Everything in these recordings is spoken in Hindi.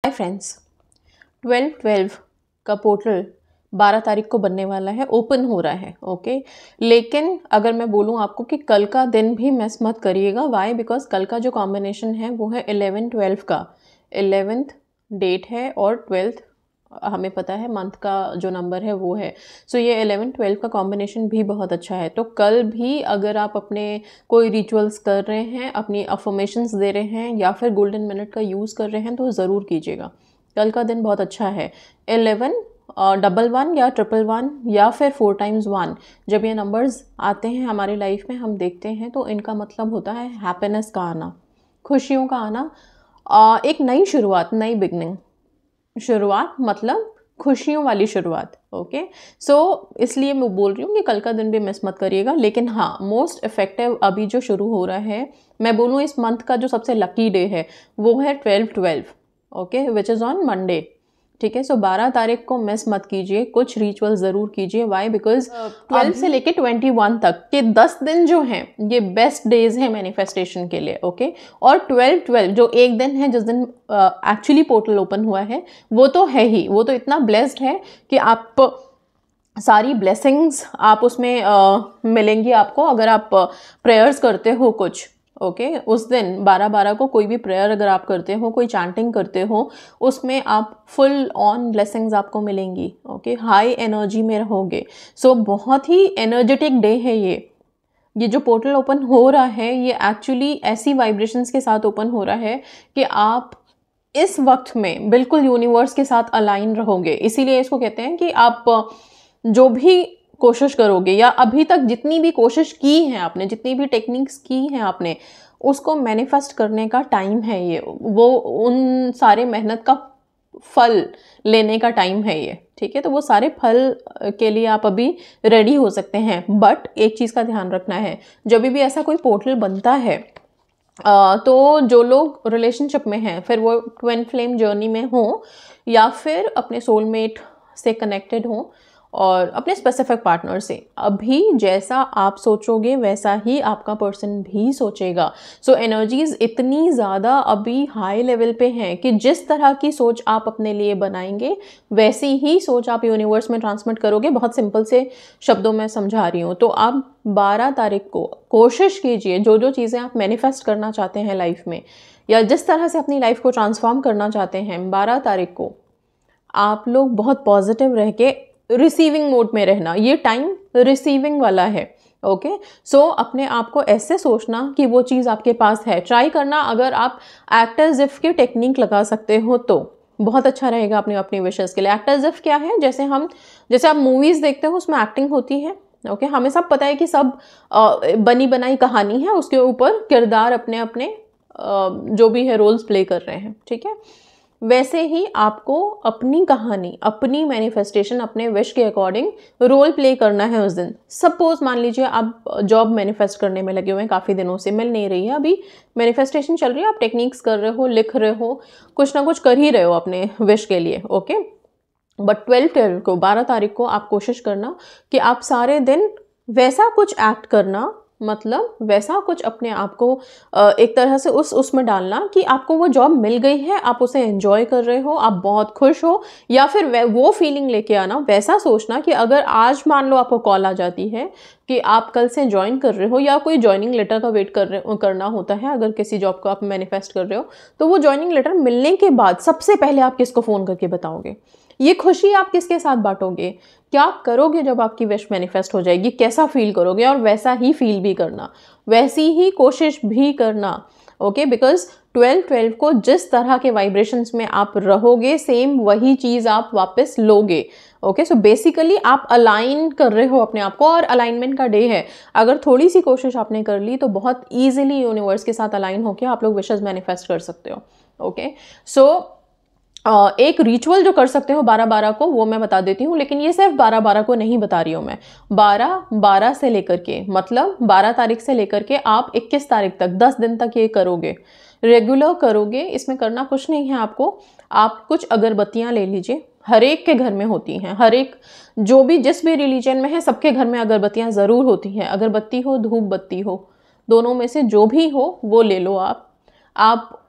हाय फ्रेंड्स, 12/12 का पोर्टल 12 तारीख को बनने वाला है, ओपन हो रहा है। ओके, लेकिन अगर मैं बोलूँ आपको कि कल का दिन भी मिस मत करिएगा। वाई? बिकॉज कल का जो कॉम्बिनेशन है वो है 11/12 का। 11th डेट है और 12th हमें पता है मंथ का जो नंबर है वो है। सो ये 11/12 का कॉम्बिनेशन भी बहुत अच्छा है। तो कल भी अगर आप अपने कोई रिचुअल्स कर रहे हैं, अपनी अफर्मेशंस दे रहे हैं या फिर गोल्डन मिनट का यूज़ कर रहे हैं तो ज़रूर कीजिएगा। कल का दिन बहुत अच्छा है। 11 11 या 111 या फिर 4 times 1 जब ये नंबर्स आते हैं हमारी लाइफ में, हम देखते हैं तो इनका मतलब होता है हैप्पीनेस का आना, खुशियों का आना, एक नई शुरुआत, नई बिगनिंग। शुरुआत मतलब खुशियों वाली शुरुआत। ओके, सो इसलिए मैं बोल रही हूँ कि कल का दिन भी मिस मत करिएगा। लेकिन हाँ, मोस्ट इफेक्टिव अभी जो शुरू हो रहा है, मैं बोलूँ इस मंथ का जो सबसे लकी डे है वो है 12/12। Okay, which is on Monday. ठीक है, सो 12 तारीख को मिस मत कीजिए, कुछ रिचुअल ज़रूर कीजिए। वाई? बिकॉज 12 से लेके 21 तक के 10 दिन जो हैं ये बेस्ट डेज हैं मैनिफेस्टेशन के लिए। ओके, और 12/12 जो एक दिन है जिस दिन एक्चुअली पोर्टल ओपन हुआ है, वो तो है ही, वो तो इतना ब्लेस्ड है कि आप सारी ब्लेसिंग्स आप उसमें मिलेंगी आपको अगर आप प्रेयर्स करते हो कुछ। ओके, उस दिन 12/12 को कोई भी प्रेयर अगर आप करते हो, कोई चैंटिंग करते हो, उसमें आप फुल ऑन ब्लेसिंग्स आपको मिलेंगी। ओके, हाई एनर्जी में रहोगे। सो बहुत ही एनर्जेटिक डे है ये जो पोर्टल ओपन हो रहा है, ये एक्चुअली ऐसी वाइब्रेशंस के साथ ओपन हो रहा है कि आप इस वक्त में बिल्कुल यूनिवर्स के साथ अलाइन रहोगे। इसीलिए इसको कहते हैं कि आप जो भी कोशिश करोगे या अभी तक जितनी भी कोशिश की है आपने, जितनी भी टेक्निक्स की हैं आपने, उसको मैनिफेस्ट करने का टाइम है ये। वो उन सारे मेहनत का फल लेने का टाइम है ये। ठीक है, तो वो सारे फल के लिए आप अभी रेडी हो सकते हैं। बट एक चीज़ का ध्यान रखना है, जब भी ऐसा कोई पोर्टल बनता है तो जो लोग रिलेशनशिप में हैं, फिर वो ट्विन फ्लेम जर्नी में हो या फिर अपने सोलमेट से कनेक्टेड हो और अपने स्पेसिफिक पार्टनर से, अभी जैसा आप सोचोगे वैसा ही आपका पर्सन भी सोचेगा। सो एनर्जीज इतनी ज़्यादा अभी हाई लेवल पे हैं कि जिस तरह की सोच आप अपने लिए बनाएंगे वैसी ही सोच आप यूनिवर्स में ट्रांसमिट करोगे। बहुत सिंपल से शब्दों में समझा रही हूँ। तो आप 12 तारीख को कोशिश कीजिए, जो जो चीज़ें आप मैनिफेस्ट करना चाहते हैं लाइफ में या जिस तरह से अपनी लाइफ को ट्रांसफॉर्म करना चाहते हैं, 12 तारीख को आप लोग बहुत पॉजिटिव रह के रिसीविंग मोड में रहना। ये टाइम रिसीविंग वाला है। ओके, सो अपने आप को ऐसे सोचना कि वो चीज़ आपके पास है। ट्राई करना, अगर आप एक्ट एज इफ की टेक्निक लगा सकते हो तो बहुत अच्छा रहेगा अपनी अपनी विशेस के लिए। एक्ट एज इफ क्या है? जैसे आप मूवीज़ देखते हो, उसमें एक्टिंग होती है। ओके, हमें सब पता है कि सब बनी बनाई कहानी है, उसके ऊपर किरदार अपने अपने जो भी है रोल्स प्ले कर रहे हैं। ठीक है, वैसे ही आपको अपनी कहानी, अपनी मैनिफेस्टेशन अपने विश के अकॉर्डिंग रोल प्ले करना है उस दिन। सपोज मान लीजिए आप जॉब मैनिफेस्ट करने में लगे हुए हैं, काफ़ी दिनों से मिल नहीं रही है, अभी मैनिफेस्टेशन चल रही है, आप टेक्निक्स कर रहे हो, लिख रहे हो, कुछ ना कुछ कर ही रहे हो अपने विश के लिए। ओके, बट 12/12 को, 12 तारीख को आप कोशिश करना कि आप सारे दिन वैसा कुछ एक्ट करना, मतलब वैसा कुछ अपने आप को एक तरह से उसमें डालना कि आपको वो जॉब मिल गई है, आप उसे एंजॉय कर रहे हो, आप बहुत खुश हो, या फिर वो फीलिंग लेके आना। वैसा सोचना कि अगर आज मान लो आपको कॉल आ जाती है कि आप कल से ज्वाइन कर रहे हो, या कोई ज्वाइनिंग लेटर का वेट करना होता है, अगर किसी जॉब को आप मैनिफेस्ट कर रहे हो, तो वो ज्वाइनिंग लेटर मिलने के बाद सबसे पहले आप किसको फ़ोन करके बताओगे? ये खुशी आप किसके साथ बांटोगे? क्या करोगे जब आपकी विश मैनिफेस्ट हो जाएगी? कैसा फील करोगे? और वैसा ही फील भी करना, वैसी ही कोशिश भी करना। ओके, बिकॉज 12/12 को जिस तरह के वाइब्रेशंस में आप रहोगे, सेम वही चीज़ आप वापस लोगे। ओके, सो बेसिकली आप अलाइन कर रहे हो अपने आप को, और अलाइनमेंट का डे है। अगर थोड़ी सी कोशिश आपने कर ली तो बहुत ईजिली यूनिवर्स के साथ अलाइन होकर आप लोग विशेस मैनिफेस्ट कर सकते हो। ओके, सो एक रिचुअल जो कर सकते हो 12/12 को, वो मैं बता देती हूँ। लेकिन ये सिर्फ 12/12 को नहीं बता रही हूँ मैं, 12/12 से लेकर के, मतलब 12 तारीख से लेकर के आप 21 तारीख तक 10 दिन तक ये करोगे, रेगुलर करोगे। इसमें करना कुछ नहीं है आपको। आप कुछ अगरबत्तियाँ ले लीजिए, हर एक के घर में होती हैं, हर एक जो भी जिस भी रिलीजन में है सबके घर में अगरबत्तियाँ ज़रूर होती हैं। अगरबत्ती हो, धूप बत्ती हो, दोनों में से जो भी हो वो ले लो। आप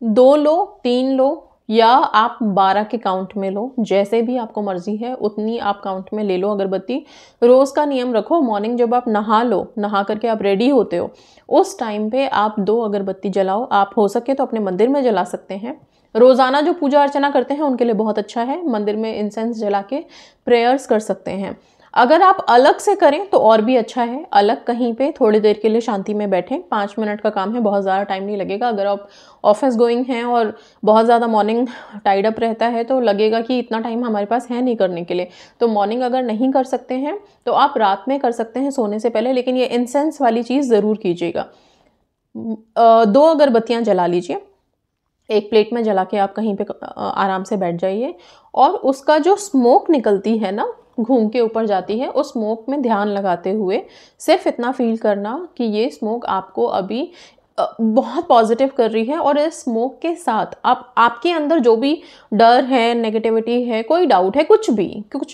2 लो, 3 लो, या आप 12 के काउंट में लो, जैसे भी आपको मर्जी है उतनी आप काउंट में ले लो अगरबत्ती। रोज़ का नियम रखो, मॉर्निंग जब आप नहा लो, नहा करके आप रेडी होते हो, उस टाइम पे आप 2 अगरबत्ती जलाओ। आप हो सके तो अपने मंदिर में जला सकते हैं। रोज़ाना जो पूजा अर्चना करते हैं उनके लिए बहुत अच्छा है, मंदिर में इंसेंस जला के प्रेयर्स कर सकते हैं। अगर आप अलग से करें तो और भी अच्छा है, अलग कहीं पे थोड़ी देर के लिए शांति में बैठें, 5 मिनट का काम है, बहुत ज़्यादा टाइम नहीं लगेगा। अगर आप ऑफिस गोइंग हैं और बहुत ज़्यादा मॉर्निंग टाइड अप रहता है तो लगेगा कि इतना टाइम हमारे पास है नहीं करने के लिए, तो मॉर्निंग अगर नहीं कर सकते हैं तो आप रात में कर सकते हैं सोने से पहले, लेकिन ये इंसेंस वाली चीज़ ज़रूर कीजिएगा। 2 अगरबत्तियाँ जला लीजिए, एक प्लेट में जला के आप कहीं पे आराम से बैठ जाइए, और उसका जो स्मोक निकलती है ना, घूम के ऊपर जाती है, उस स्मोक में ध्यान लगाते हुए सिर्फ इतना फील करना कि ये स्मोक आपको अभी बहुत पॉजिटिव कर रही है। और इस स्मोक के साथ आपके अंदर जो भी डर है, नेगेटिविटी है, कोई डाउट है, कुछ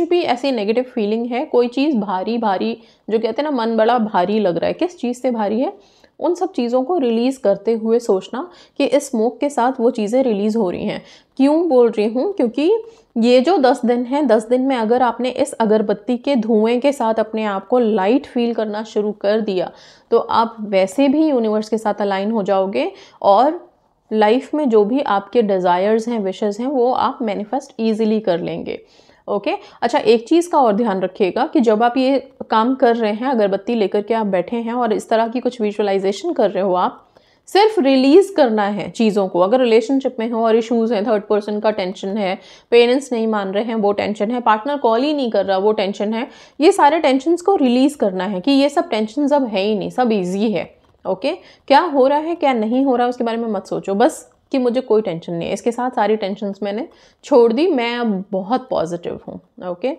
भी ऐसी नेगेटिव फीलिंग है, कोई चीज़ भारी भारी, जो कहते हैं ना मन बड़ा भारी लग रहा है, किस चीज़ से भारी है, उन सब चीज़ों को रिलीज़ करते हुए सोचना कि इस स्मोक के साथ वो चीज़ें रिलीज़ हो रही हैं। क्यों बोल रही हूँ? क्योंकि ये जो 10 दिन हैं, 10 दिन में अगर आपने इस अगरबत्ती के धुएं के साथ अपने आप को लाइट फील करना शुरू कर दिया तो आप वैसे भी यूनिवर्स के साथ अलाइन हो जाओगे, और लाइफ में जो भी आपके डिज़ायर्स हैं, विशेज़ हैं, वो आप मैनिफेस्ट ईजिली कर लेंगे। ओके अच्छा, एक चीज़ का और ध्यान रखिएगा कि जब आप ये काम कर रहे हैं, अगरबत्ती लेकर के आप बैठे हैं और इस तरह की कुछ विजुअलाइजेशन कर रहे हो, आप सिर्फ रिलीज़ करना है चीज़ों को। अगर रिलेशनशिप में हो और इश्यूज़ हैं, थर्ड पर्सन का टेंशन है, पेरेंट्स नहीं मान रहे हैं वो टेंशन है, पार्टनर कॉल ही नहीं कर रहा वो टेंशन है, ये सारे टेंशन्स को रिलीज़ करना है कि ये सब टेंशन अब है ही नहीं, सब ईजी है। ओके क्या हो रहा है क्या नहीं हो रहा है उसके बारे में मत सोचो, बस कि मुझे कोई टेंशन नहीं है, इसके साथ सारी टेंशन्स मैंने छोड़ दी, मैं अब बहुत पॉजिटिव हूँ। ओके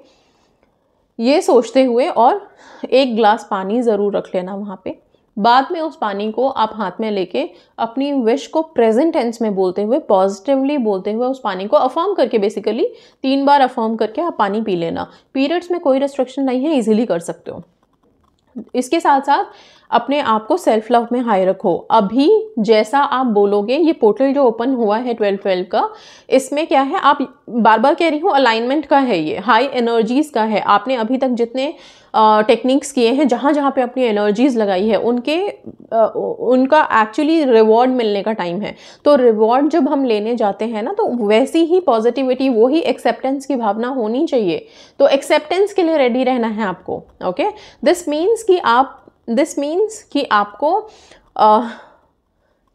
ये सोचते हुए, और 1 ग्लास पानी ज़रूर रख लेना वहाँ पे। बाद में उस पानी को आप हाथ में लेके अपनी विश को प्रेजेंट टेंस में बोलते हुए, पॉजिटिवली बोलते हुए, उस पानी को अफर्म करके, बेसिकली 3 बार अफर्म करके आप पानी पी लेना। पीरियड्स में कोई रेस्ट्रिक्शन नहीं है, इजीली कर सकते हो। इसके साथ साथ अपने आप को सेल्फ लव में हाई रखो। अभी जैसा आप बोलोगे, ये पोर्टल जो ओपन हुआ है 12-12 का, इसमें क्या है, आप बार बार कह रही हूँ, अलाइनमेंट का है, ये हाई एनर्जीज़ का है। आपने अभी तक जितने टेक्निक्स किए हैं, जहाँ जहाँ पे अपनी एनर्जीज़ लगाई है, उनका एक्चुअली रिवॉर्ड मिलने का टाइम है। तो रिवॉर्ड जब हम लेने जाते हैं ना, तो वैसी ही पॉजिटिविटी, वही एक्सेप्टेंस की भावना होनी चाहिए। तो एक्सेप्टेंस के लिए रेडी रहना है आपको। ओके दिस मीन्स कि आपको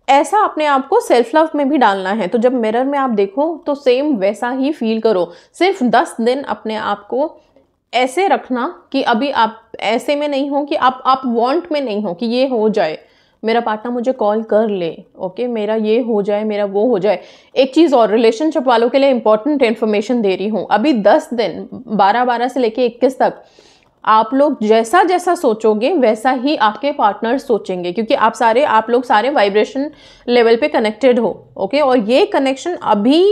ऐसा अपने आप को सेल्फ लव में भी डालना है। तो जब मिरर में आप देखो तो सेम वैसा ही फील करो। सिर्फ 10 दिन अपने आप को ऐसे रखना कि अभी आप ऐसे में नहीं हो कि आप वांट में नहीं हो कि ये हो जाए, मेरा पार्टनर मुझे कॉल कर ले, ओके मेरा ये हो जाए, मेरा वो हो जाए। एक चीज़ और, रिलेशनशिप वालों के लिए इंपॉर्टेंट इन्फॉर्मेशन दे रही हूँ। अभी 10 दिन 12 से लेके 21 तक आप लोग जैसा जैसा सोचोगे वैसा ही आपके पार्टनर सोचेंगे, क्योंकि आप लोग सारे वाइब्रेशन लेवल पे कनेक्टेड हो। ओके और ये कनेक्शन अभी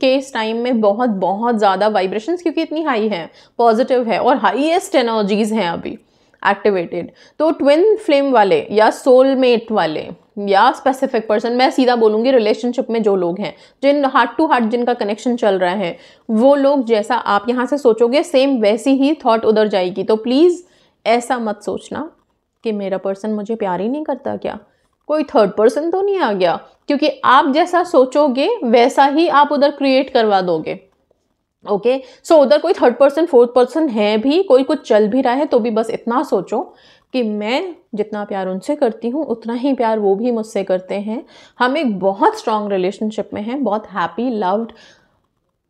के इस टाइम में बहुत बहुत ज़्यादा वाइब्रेशंस, क्योंकि इतनी हाई है, पॉजिटिव है और हाईएस्ट एनर्जीज हैं अभी एक्टिवेटेड। तो ट्विन फ्लेम वाले या सोलमेट वाले या स्पेसिफिक पर्सन, मैं सीधा बोलूँगी रिलेशनशिप में जो लोग हैं, जिन हार्ट टू हार्ट जिनका कनेक्शन चल रहा है, वो लोग जैसा आप यहाँ से सोचोगे सेम वैसी ही थॉट उधर जाएगी। तो प्लीज़ ऐसा मत सोचना कि मेरा पर्सन मुझे प्यार ही नहीं करता क्या, कोई थर्ड पर्सन तो नहीं आ गया, क्योंकि आप जैसा सोचोगे वैसा ही आप उधर क्रिएट करवा दोगे। ओके सो उधर कोई थर्ड पर्सन फोर्थ पर्सन है भी, कोई कुछ चल भी रहा है, तो भी बस इतना सोचो कि मैं जितना प्यार उनसे करती हूँ उतना ही प्यार वो भी मुझसे करते हैं। हम एक बहुत स्ट्रॉन्ग रिलेशनशिप में हैं, बहुत happy, loved,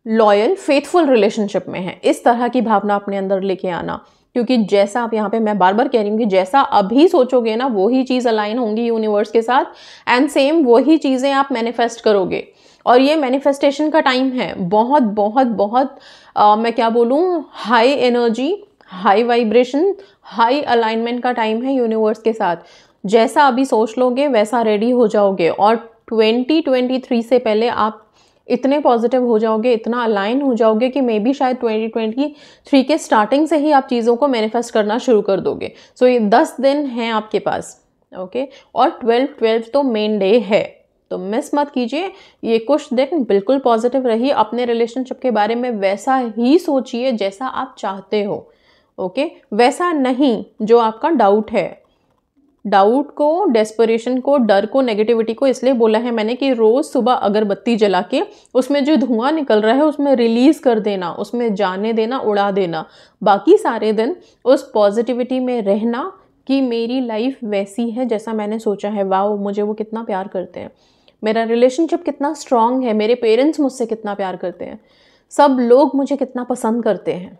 loyal, faithful relationship में हैं। इस तरह की भावना अपने अंदर लेके आना, क्योंकि जैसा आप यहाँ पे, मैं बार बार कह रही हूँ कि जैसा अभी सोचोगे ना वही चीज़ अलाइन होंगी यूनिवर्स के साथ, एंड सेम वही चीज़ें आप मैनिफेस्ट करोगे। और ये मैनिफेस्टेशन का टाइम है, बहुत बहुत बहुत मैं क्या बोलूँ, high energy, high vibration, high alignment का टाइम है यूनिवर्स के साथ। जैसा अभी सोच लोगे वैसा रेडी हो जाओगे, और 2023 से पहले आप इतने पॉजिटिव हो जाओगे, इतना अलाइन हो जाओगे कि मे बी शायद 2023 के स्टार्टिंग से ही आप चीज़ों को मैनिफेस्ट करना शुरू कर दोगे। सो ये 10 दिन हैं आपके पास। ओके और 12 तो मेन डे है। तो मिस मत कीजिए। ये कुछ दिन बिल्कुल पॉजिटिव रहिए, अपने रिलेशनशिप के बारे में वैसा ही सोचिए जैसा आप चाहते हो, ओके, वैसा नहीं जो आपका डाउट है। डाउट को, डेस्परेशन को, डर को, नेगेटिविटी को इसलिए बोला है मैंने कि रोज़ सुबह अगरबत्ती जला के उसमें जो धुआं निकल रहा है उसमें रिलीज़ कर देना, उसमें जाने देना, उड़ा देना। बाकी सारे दिन उस पॉजिटिविटी में रहना कि मेरी लाइफ वैसी है जैसा मैंने सोचा है, वाओ मुझे वो कितना प्यार करते हैं, मेरा रिलेशनशिप कितना स्ट्रांग है, मेरे पेरेंट्स मुझसे कितना प्यार करते हैं, सब लोग मुझे कितना पसंद करते हैं,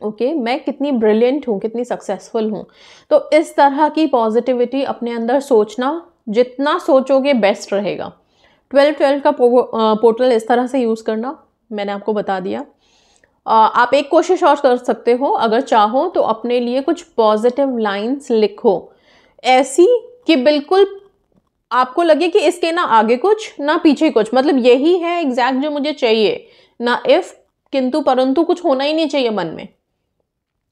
ओके, मैं कितनी ब्रिलियंट हूँ, कितनी सक्सेसफुल हूँ। तो इस तरह की पॉजिटिविटी अपने अंदर सोचना, जितना सोचोगे बेस्ट रहेगा। 12-12 का पोर्टल इस तरह से यूज़ करना मैंने आपको बता दिया। आप एक कोशिश और कर सकते हो, अगर चाहो तो अपने लिए कुछ पॉजिटिव लाइंस लिखो, ऐसी कि बिल्कुल आपको लगे कि इसके ना आगे कुछ ना पीछे कुछ, मतलब यही है एग्जैक्ट जो मुझे चाहिए, ना इफ किंतु परंतु कुछ होना ही नहीं चाहिए मन में।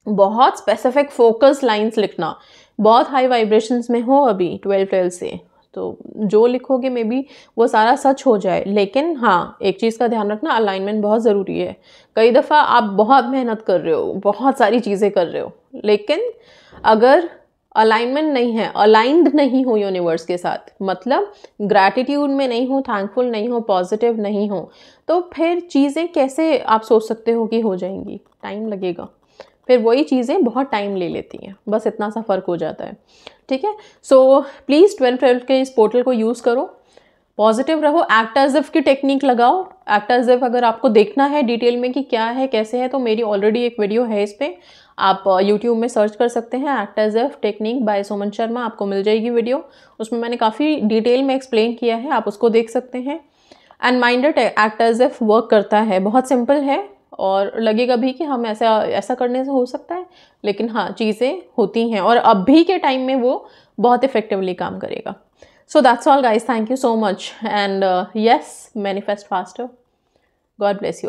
बहुत स्पेसिफिक फोकस लाइंस लिखना, बहुत हाई वाइब्रेशंस में हो अभी 12-12 से, तो जो लिखोगे मे बी वो सारा सच हो जाए। लेकिन हाँ, एक चीज़ का ध्यान रखना, अलाइनमेंट बहुत ज़रूरी है। कई दफ़ा आप बहुत मेहनत कर रहे हो, बहुत सारी चीज़ें कर रहे हो, लेकिन अगर अलाइनमेंट नहीं है, अलाइंड नहीं हो यूनिवर्स के साथ, मतलब ग्रैटिट्यूड में नहीं हो, थैंकफुल नहीं हो, पॉजिटिव नहीं हो, तो फिर चीज़ें कैसे आप सोच सकते हो कि हो जाएंगी? टाइम लगेगा, फिर वही चीज़ें बहुत टाइम ले लेती हैं, बस इतना सा फ़र्क हो जाता है, ठीक है। सो प्लीज़ 12-12 के इस पोर्टल को यूज़ करो, पॉजिटिव रहो, एक्ट एज इफ की टेक्निक लगाओ। एक्ट एज इफ अगर आपको देखना है डिटेल में कि क्या है कैसे है, तो मेरी ऑलरेडी एक वीडियो है इस पर, आप यूट्यूब में सर्च कर सकते हैं, act as if technique by Suman Sharma, आपको मिल जाएगी वीडियो। उसमें मैंने काफ़ी डिटेल में एक्सप्लेन किया है, आप उसको देख सकते हैं। And minded act as if work करता है, बहुत सिंपल है, और लगेगा भी कि हम ऐसा करने से हो सकता है, लेकिन हाँ चीज़ें होती हैं, और अभी के टाइम में वो बहुत इफेक्टिवली काम करेगा। So that's all guys, thank you so much, and yes, manifest faster. God bless you.